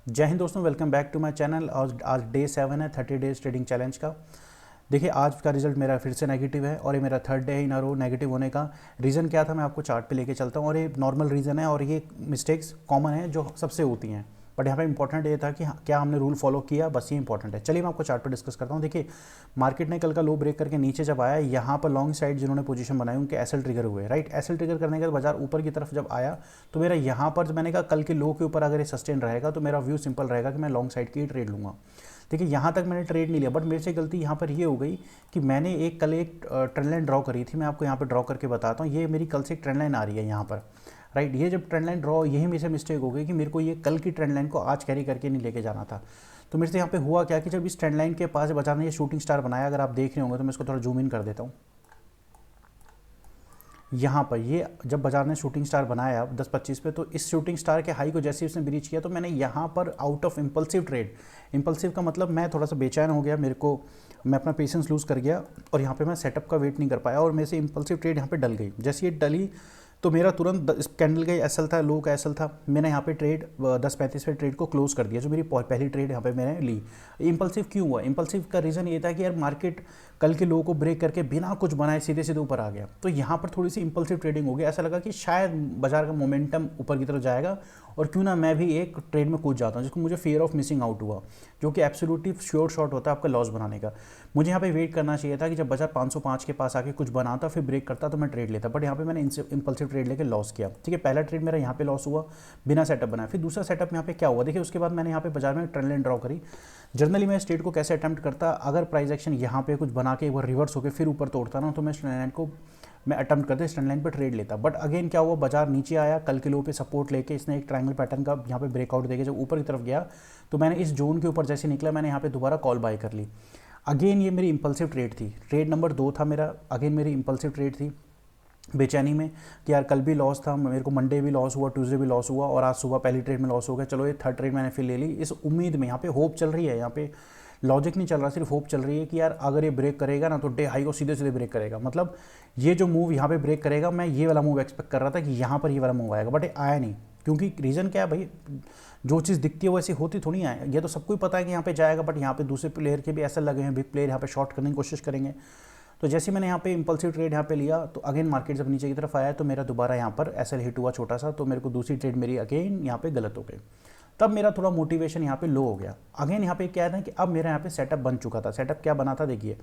जय हिंद दोस्तों, welcome back to my channel. आज डे 7 है 30 डेज ट्रेडिंग चैलेंज का। देखिए आज का रिजल्ट मेरा फिर से नेगेटिव है और ये मेरा थर्ड डे है इन अ रो नेगेटिव होने का। रीज़न क्या था मैं आपको चार्ट पे लेके चलता हूँ और ये नॉर्मल रीज़न है और ये मिस्टेक्स कॉमन है जो सबसे होती हैं। बट यहाँ पे इंपॉर्टेंट ये था कि क्या हमने रूल फॉलो किया, बस ये इंपॉर्टेंट है। चलिए मैं आपको चार्ट पे डिस्कस करता हूँ। देखिए मार्केट ने कल का लो ब्रेक करके नीचे जब आया, यहाँ पर लॉन्ग साइड जिन्होंने पोजीशन बनाई उनके एसएल ट्रिगर हुए, राइट। एसएल ट्रिगर करने के बाद बाजार ऊपर की तरफ जब आया तो मेरा यहाँ पर जब मैंने कहा कल के लो के ऊपर अगर ये सस्टेन रहेगा तो मेरा व्यू सिंपल रहेगा कि मैं लॉन्ग साइड की ही ट्रेड लूँगा। देखिए यहाँ तक मैंने ट्रेड नहीं लिया, बट मेरे से गलती यहाँ पर ये हो गई कि मैंने कल एक ट्रेंड लाइन ड्रॉ करी थी। मैं आपको यहाँ पर ड्रॉ करके बताता हूँ। ये मेरी कल से एक ट्रेंड लाइन आ रही है यहाँ पर, राइट। ये जब ट्रेंड लाइन ड्रॉ, यही मेरे से मिस्टेक हो गई कि मेरे को ये कल की ट्रेंड लाइन को आज कैरी करके नहीं लेके जाना था। तो मेरे से यहाँ पे हुआ क्या कि जब इस ट्रेंड लाइन के पास बाजार ने ये शूटिंग स्टार बनाया, अगर आप देख रहे होंगे तो मैं इसको थोड़ा जूम इन कर देता हूँ। यहाँ पर ये जब बाजार ने शूटिंग स्टार बनाया 10-25 पे, तो इस शूटिंग स्टार के हाई को जैसे उसने ब्रीच किया तो मैंने यहाँ पर out of impulsive trade, impulsive का मतलब मैं थोड़ा सा बेचैन हो गया, मेरे को मैं अपना पेशेंस लूज़ कर गया और यहाँ पे मैं सेटअप का वेट नहीं कर पाया और मेरे से इम्पल्सिव ट्रेड यहाँ पे डल गई। जैसे ये डली तो मेरा तुरंत इस कैंडल का एसएल था, लो का एसएल था, मैंने यहाँ पे ट्रेड 10:35 पे ट्रेड को क्लोज कर दिया, जो मेरी पहली ट्रेड यहाँ पे मैंने ली। इम्पल्सिव क्यों हुआ? इम्पल्सिव का रीज़न ये था कि यार मार्केट कल के लो को ब्रेक करके बिना कुछ बनाए सीधे सीधे ऊपर आ गया, तो यहाँ पर थोड़ी सी इंपल्सिव ट्रेडिंग हो गई। ऐसा लगा कि शायद बाजार का मोमेंटम ऊपर की तरफ जाएगा और क्यों ना मैं भी एक ट्रेड में कूद जाता हूँ, जिसको मुझे फियर ऑफ मिसिंग आउट हुआ, जो कि एब्सोल्युटली श्योर शॉट होता है आपका लॉस बनाने का। मुझे यहाँ पे वेट करना चाहिए था कि जब बाजार 505 के पास आके कुछ बनाता फिर ब्रेक करता तो मैं ट्रेड लेता, बट यहाँ पे मैंने इंपल्सिव ट्रेड लेके लॉस किया। ठीक है, पहला ट्रेड मेरा यहाँ पे लॉस हुआ बिना सेटअप बनाया। फिर दूसरा सेटअप यहाँ पे क्या हुआ, देखिए उसके बाद मैंने यहाँ पे बाजार में ट्रेंड लाइन ड्रॉ करी। जनरली मैं इस ट्रेड को कैसे अटैम्प्ट करता, अगर प्राइस एक्शन यहाँ पे कुछ बना के एक बार रिवर्स होकर फिर ऊपर तोड़ता ना, तो मैं ट्रेंड लाइन को मैं अटैम्प्ट करते स्टैंड लाइन पर ट्रेड लेता। बट अगेन क्या हुआ, बाजार नीचे आया, कल के लो पे सपोर्ट लेके इसने एक ट्रायंगल पैटर्न का यहाँ पे ब्रेकआउट देके जब ऊपर की तरफ गया तो मैंने इस जोन के ऊपर जैसे निकला मैंने यहाँ पे दोबारा कॉल बाय कर ली। अगेन ये मेरी इंपल्सिव ट्रेड थी, ट्रेड नंबर 2 था मेरा। अगेन मेरी इंपल्सिव ट्रेड थी बेचैनी में कि यार कल भी लॉस था, मेरे को मंडे भी लॉस हुआ, ट्यूसडे भी लॉस हुआ और आज सुबह पहली ट्रेड में लॉस हो गया। चलो ये थर्ड ट्रेड मैंने फिर ले ली इस उम्मीद में, यहाँ पे होप चल रही है, यहाँ पे लॉजिक नहीं चल रहा, सिर्फ होप चल रही है कि यार अगर ये ब्रेक करेगा ना तो डे हाई को सीधे सीधे ब्रेक करेगा। मतलब ये जो मूव यहाँ पे ब्रेक करेगा, मैं ये वाला मूव एक्सपेक्ट कर रहा था कि यहाँ पर ये वाला मूव आएगा, बट आया नहीं। क्योंकि रीज़न क्या है भाई, जो चीज़ दिखती है वैसी होती थोड़ी है। ये तो सबको ही पता है कि यहाँ पे जाएगा, बट यहाँ पे दूसरे प्लेयर के भी ऐसे लगे हैं, बिग प्लेयर यहाँ पे शॉर्ट करने की कोशिश करेंगे। तो जैसे मैंने यहाँ पे इंपल्सिव ट्रेड यहाँ पे लिया तो अगेन मार्केट जब नीचे की तरफ आया तो मेरा दोबारा यहाँ पर एसएल हिट हुआ छोटा सा, तो मेरे को दूसरी ट्रेड मेरी अगेन यहाँ पे गलत हो गई। तब मेरा थोड़ा मोटिवेशन यहाँ पे लो हो गया। अगेन यहाँ पे क्या है ना कि अब मेरा यहाँ पे सेटअप बन चुका था। सेटअप क्या बना था, देखिए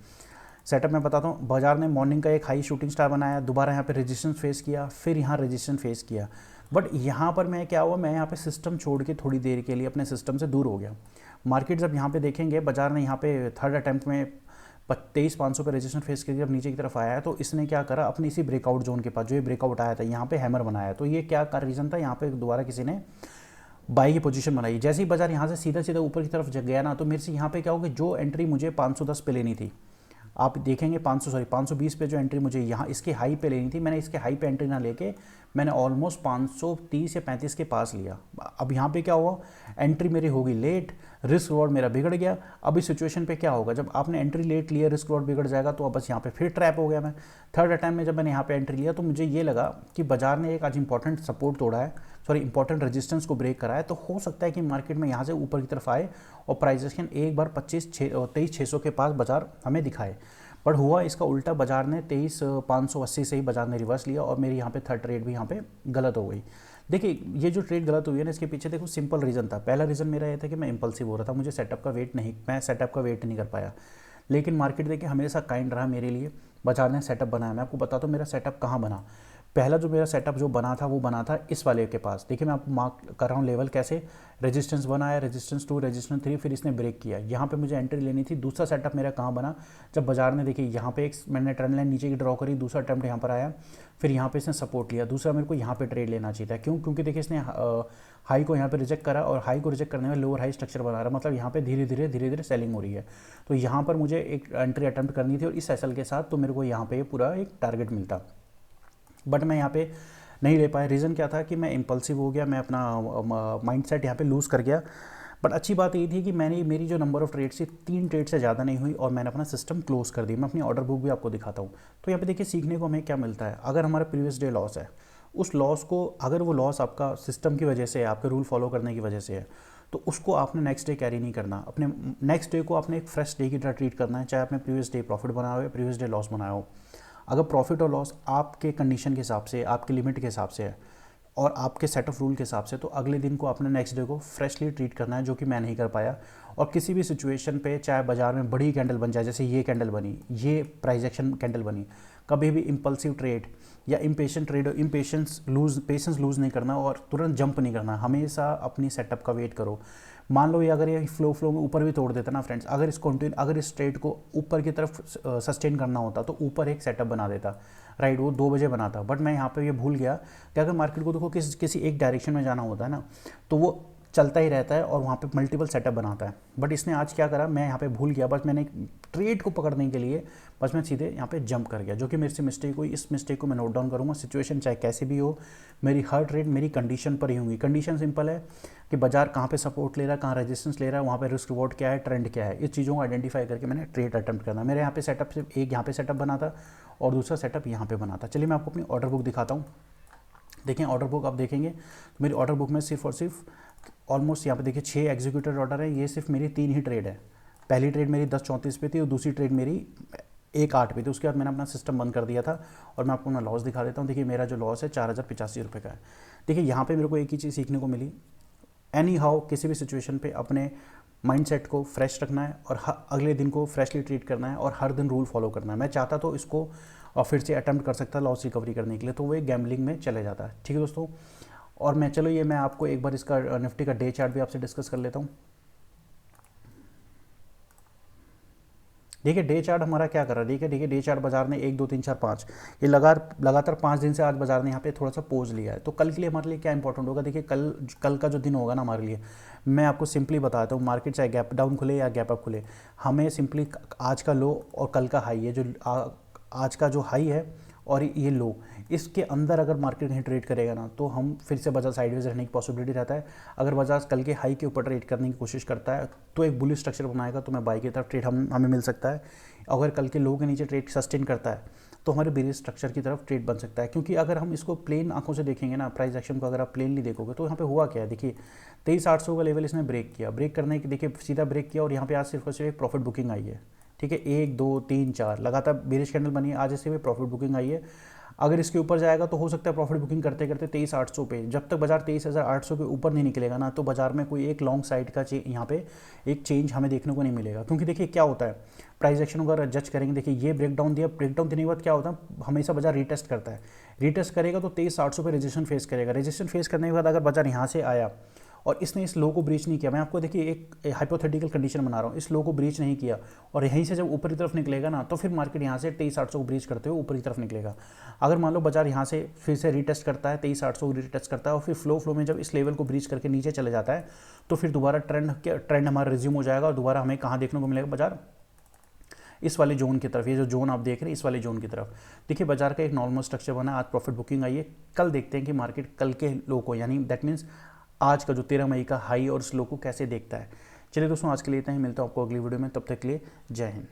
सेटअप मैं बताता हूँ। बाजार ने मॉर्निंग का एक हाई शूटिंग स्टार बनाया, दोबारा यहाँ पे रेजिस्टेंस फेस किया, फिर यहाँ रेजिस्टेंस फेस किया। बट यहाँ पर मैं क्या हुआ, मैं यहाँ पे सिस्टम छोड़ के थोड़ी देर के लिए अपने सिस्टम से दूर हो गया। मार्केट जब यहाँ पे देखेंगे, बाजार ने यहाँ पे थर्ड अटैम्प्ट में 23,500 पे रेजिस्टेंस फेस करके जब नीचे की तरफ आया है तो इसने क्या करा, अपनी इसी ब्रेकआउट जोन के पास जो ये ब्रेकआउट आया था यहाँ पे हैमर बनाया। तो ये क्या का रीज़न था, यहाँ पे दोबारा किसी ने बाई की पोजीशन बनाई। जैसे ही बाजार यहाँ से सीधा सीधा ऊपर की तरफ गया ना, तो मेरे से यहाँ पे क्या होगा, जो एंट्री मुझे 510 पे लेनी थी, आप देखेंगे 520 पे जो एंट्री मुझे यहाँ इसके हाई पे लेनी थी, मैंने इसके हाई पे एंट्री ना लेके मैंने ऑलमोस्ट 530 या 35 के पास लिया। अब यहाँ पे क्या हुआ, एंट्री मेरी होगी लेट, रिस्क रिवॉर्ड मेरा बिगड़ गया। अब इस सिचुएशन पे क्या होगा, जब आपने एंट्री लेट लिया रिस्क रिवॉर्ड बिगड़ जाएगा, तो अब बस यहाँ पे फिर ट्रैप हो गया मैं। थर्ड अटैम्प्ट में जब मैंने यहाँ पे एंट्री लिया तो मुझे ये लगा कि बाजार ने एक आज इंपॉर्टेंट सपोर्ट तोड़ा है, सॉरी इंपॉर्टेंट रेजिस्टेंस को ब्रेक करा है, तो हो सकता है कि मार्केट में यहाँ से ऊपर की तरफ आए और प्राइजेशन एक बार 23,600 के पास बाजार हमें दिखाए। बट हुआ इसका उल्टा, बाजार ने 23,580 से ही बाजार ने रिवर्स लिया और मेरी यहाँ पे थर्ड ट्रेड भी यहाँ पे गलत हो गई। देखिए ये जो ट्रेड गलत हुई है ना, इसके पीछे देखो सिंपल रीज़न था। पहला रीज़न मेरा ये था कि मैं इंपल्सिव हो रहा था, मुझे सेटअप का वेट नहीं कर पाया। लेकिन मार्केट देखिए हमेशा काइंड रहा मेरे लिए, बाजार ने सेटअप बनाया। मैं आपको बताता हूँ मेरा सेटअप कहाँ बना। पहला जो मेरा सेटअप जो बना था वो बना था इस वाले के पास। देखिए मैं आपको मार्क कर रहा हूँ लेवल कैसे, रेजिस्टेंस 1 आया, रेजिस्टेंस 2, रेजिस्टेंस 3, फिर इसने ब्रेक किया, यहाँ पे मुझे एंट्री लेनी थी। दूसरा सेटअप मेरा कहाँ बना, जब बाजार ने देखिए यहाँ पे एक मैंने ट्रेंड लाइन नीचे की ड्रॉ करी, दूसरा अटैम्प्ट यहाँ पर आया, फिर यहाँ पे इसने सपोर्ट लिया, दूसरा मेरे को यहाँ पे ट्रेड लेना चाहिए था। क्यों? क्योंकि देखिए इसने हाई को यहाँ पे रिजेक्ट करा और हाई को रिजेक्ट करने में लोअर हाई स्ट्रक्चर बना रहा, मतलब यहाँ पे धीरे धीरे सेलिंग हो रही है। तो यहाँ पर मुझे एक एंट्री अटैम्प्ट करनी थी और इस एसएल के साथ तो मेरे को यहाँ पे पूरा एक टारगेट मिलता, बट मैं यहाँ पे नहीं ले पाया। रीज़न क्या था कि मैं इम्पल्सिव हो गया, मैं अपना माइंडसेट यहाँ पे लूज़ कर गया। बट अच्छी बात ये थी कि मेरी जो नंबर ऑफ ट्रेड्स थी 3 ट्रेड से ज़्यादा नहीं हुई और मैंने अपना सिस्टम क्लोज कर दिया। मैं अपनी ऑर्डर बुक भी आपको दिखाता हूँ। तो यहाँ पे देखिए सीखने को हमें क्या मिलता है, अगर हमारा प्रीवियस डे लॉस है, उस लॉस को अगर वो लॉस आपका सिस्टम की वजह से है, आपके रूल फॉलो करने की वजह से है, तो उसको आपने नेक्स्ट डे कैरी नहीं करना। अपने नेक्स्ट डे को आपने एक फ्रेश डे की तरह ट्रीट करना है, चाहे आपने प्रीवियस डे प्रॉफिट बनाया हो या प्रीवियस डे लॉस बनाया हो। अगर प्रॉफिट और लॉस आपके कंडीशन के हिसाब से, आपके लिमिट के हिसाब से है और आपके सेट ऑफ रूल के हिसाब से, तो अगले दिन को आपने नेक्स्ट डे को फ्रेशली ट्रीट करना है, जो कि मैं नहीं कर पाया। और किसी भी सिचुएशन पे, चाहे बाजार में बड़ी कैंडल बन जाए, जैसे ये कैंडल बनी, ये प्राइस एक्शन कैंडल बनी, कभी भी इम्पल्सिव ट्रेड या इम्पेशेंट ट्रेड, पेशेंस लूज़ नहीं करना और तुरंत जंप नहीं करना। हमेशा अपनी सेटअप का वेट करो। मान लो ये अगर ये फ्लो में ऊपर भी तोड़ देता ना फ्रेंड्स, अगर इस ट्रेड को ऊपर की तरफ सस्टेन करना होता तो ऊपर एक सेटअप बना देता, राइट, वो 2 बजे बनाता। बट मैं यहाँ पे ये भूल गया कि अगर मार्केट को देखो किसी एक डायरेक्शन में जाना होता है ना, तो वो चलता ही रहता है और वहाँ पे मल्टीपल सेटअप बनाता है। बट इसने आज क्या करा, मैं यहाँ पे भूल गया, बस मैंने ट्रेड को पकड़ने के लिए बस मैं सीधे यहाँ पे जंप कर गया, जो कि मेरे से मिस्टेक हुई। इस मिस्टेक को मैं नोट डाउन करूँगा। सिचुएशन चाहे कैसे भी हो, मेरी हर ट्रेड मेरी कंडीशन पर ही होंगी। कंडीशन सिंपल है कि बाजार कहाँ पे सपोर्ट ले रहा है, कहाँ रेजिस्टेंस ले रहा है, वहाँ पे रिस्क रिवॉर्ड क्या है, ट्रेंड क्या है, इस चीज़ों को आइडेंटिफाई करके मैंने ट्रेड अटेम्प्ट करना। मेरे यहाँ पे सेटअप सिर्फ एक यहाँ पे सेटअप बना था और दूसरा सेटअप यहाँ पे बना था। चलिए मैं आपको अपनी ऑर्डर बुक दिखाता हूँ। देखें ऑर्डर बुक आप देखेंगे तो मेरी ऑर्डर बुक में सिर्फ और सिर्फ ऑलमोस्ट यहाँ पे देखिए 6 एग्जीक्यूटेड ऑर्डर है। ये सिर्फ मेरी 3 ही ट्रेड है। पहली ट्रेड मेरी 10:34 पे थी और दूसरी ट्रेड मेरी 1:08 पे थी। उसके बाद मैंने अपना सिस्टम बंद कर दिया था और मैं आपको अपना लॉस दिखा देता हूँ। देखिए मेरा जो लॉस है 4085 रुपये का है। देखिए यहाँ पे मेरे को एक ही चीज़ सीखने को मिली, एनी हाउ किसी भी सिचुएशन पे अपने माइंडसेट को फ्रेश रखना है और अगले दिन को फ्रेशली ट्रीट करना है और हर दिन रूल फॉलो करना है। मैं चाहता तो इसको और फिर से अटैम्प्ट कर सकता लॉस रिकवरी करने के लिए, तो वो एक गैम्बलिंग में चले जाता है। ठीक है दोस्तों, और मैं चलो ये मैं आपको एक बार इसका निफ्टी का डे चार्ट भी आपसे डिस्कस कर लेता हूँ। देखिए डे चार्ट हमारा क्या कर रहा है, देखिए डे चार्ट बाजार ने 1 2 3 4 5 ये लगातार 5 दिन से आज बाजार ने यहाँ पे थोड़ा सा पोज लिया है। तो कल के लिए हमारे लिए क्या इंपॉर्टेंट होगा, देखिए कल का जो दिन होगा ना हमारे लिए, मैं आपको सिंपली बताता हूँ। मार्केट चाहे गैप डाउन खुले या गैप अप खुले, हमें सिंपली आज का लो और कल का हाई है, जो आज का जो हाई है और ये लो, इसके अंदर अगर मार्केट नहीं ट्रेड करेगा ना, तो हम फिर से बाजार साइडवेज रहने की पॉसिबिलिटी रहता है। अगर बाजार कल के हाई के ऊपर ट्रेड करने की कोशिश करता है तो एक बुलिश स्ट्रक्चर बनाएगा, तो मैं बाई की तरफ ट्रेड हमें मिल सकता है। अगर कल के लो के नीचे ट्रेड सस्टेन करता है तो हमारे बेरियस स्ट्रक्चर की तरफ ट्रेड बन सकता है। क्योंकि अगर हम इसको प्लेन आंखों से देखेंगे ना, प्राइस एक्शन को अगर आप प्लेनली देखोगे तो यहाँ पे हुआ क्या है, देखिए 23,800 का लेवल इसने ब्रेक किया, ब्रेक करने की देखिए सीधा ब्रेक किया और यहाँ पे आज सिर्फ और सिर्फ एक प्रॉफिट बुकिंग आई है। ठीक है, 1 2 3 4 लगातार बेरिश कैंडल बनी है, आज इससे भी प्रॉफिट बुकिंग आई है। अगर इसके ऊपर जाएगा तो हो सकता है प्रॉफिट बुकिंग करते करते 23,800 पे, जब तक बाजार 23,800 के ऊपर नहीं निकलेगा ना, तो बाजार में कोई एक लॉन्ग साइड का यहाँ पे एक चेंज हमें देखने को नहीं मिलेगा। क्योंकि देखिए क्या होता है, प्राइस एक्शन को अगर जज करेंगे, देखिए ये ब्रेकडाउन दिया, ब्रेकडाउन देने के बाद क्या होता है, हमेशा बाजार रीटेस्ट करता है। रीटेस्ट करेगा तो 23,800 पे रेजिस्टेंस फेस करेगा। रेजिस्टेंस फेस करने के बाद अगर बाजार यहाँ से आया और इसने इस लो को ब्रीच नहीं किया, मैं आपको देखिए एक हाइपोथेटिकल कंडीशन बना रहा हूँ, इस लो को ब्रीच नहीं किया और यहीं से जब ऊपर की तरफ निकलेगा ना, तो फिर मार्केट यहाँ से 23,800 को ब्रीच करते हुए ऊपर की तरफ निकलेगा। अगर मान लो बाजार यहाँ से फिर से रीटेस्ट करता है, 23,800 को रीटेस्ट करता है और फिर फ्लो में जब इस लेवल को ब्रीच करके नीचे चले जाता है, तो फिर दोबारा ट्रेंड हमारा रिज्यूम हो जाएगा और दोबारा हमें कहाँ देखने को मिलेगा, बाजार इस वाले जोन की तरफ, ये जो जोन आप देख रहे हैं इस वाले जोन की तरफ। देखिए बाजार का एक नॉर्मल स्ट्रक्चर बना, आज प्रॉफिट बुकिंग आई है। कल देखते हैं कि मार्केट कल के लो को, यानी दैट मीन्स आज का जो 13 मई का हाई और स्लो को कैसे देखता है। चलिए दोस्तों, आज के लिए इतना ही, मिलता हूँ आपको अगली वीडियो में, तब तक के लिए जय हिंद।